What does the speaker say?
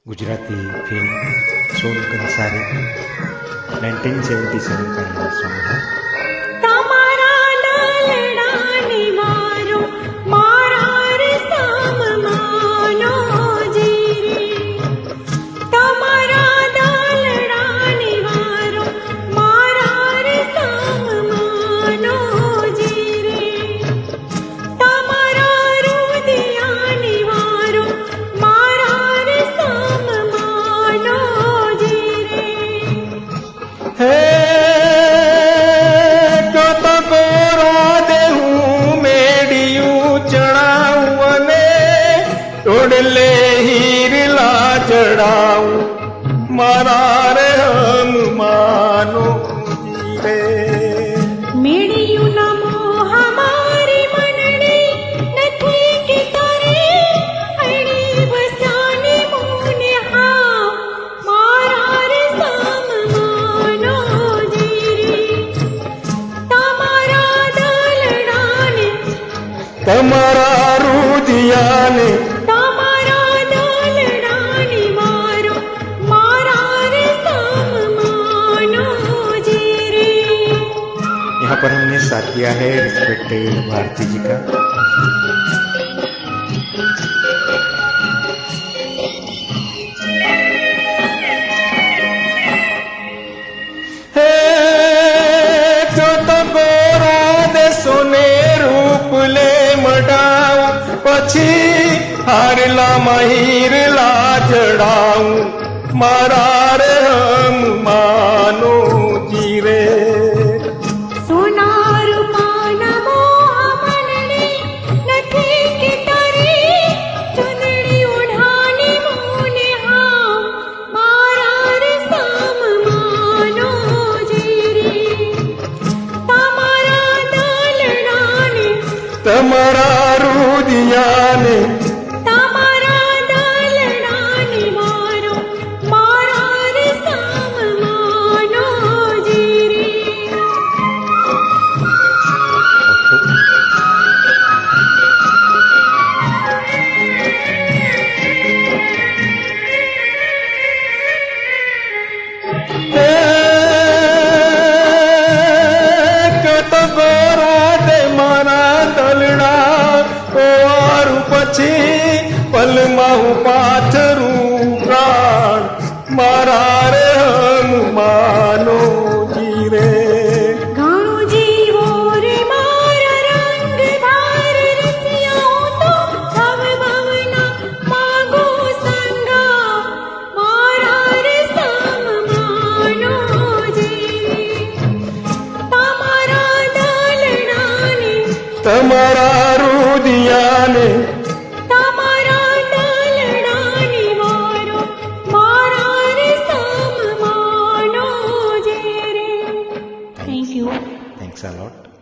Gujarati film સોન કંસારી 1977 का ये song है। તમારા લાલડાની વારો મારા રે સામમાનો જીરે તમારા લાલડાની વારો મારા રે સામમાનો જીરે તમારા રુદિયાની વારો મારા રે સામમાનો જીરે હે તોડલે હીરલા ચડાવું મારા રે હનુમાનો જીરે મેળ્યું ના મોહ મારી મનડી નથી કે તારે અડી વસાની મોને હા મારા રે સામમાનો જીરે તમારા દલડાને તમારા રુદિયાને यहाँ पर हमने साथ किया है रिस्पेक्टेड भारती जी का। हे जो तो गोरा दे सोने रूप ले मडाऊ પછી હારલા મહીરલા ચડાવું મારા રે હનુમાનો જીરે તમારા રુદિયાને તમારા દલડાની વારો મારા રે સામમાનો જીરે પછી પલમાં હું પાથરું પ્રાણ મારા રે હનુમાનો જીરે ઘણું જીવો રે મારા રંગ ભાર રસિયા તો ભવ ભવના માગો સંગા મારા રે સામમાનો જીરે તમારા દલડાને તમારા રુદિયાને Thanks a lot.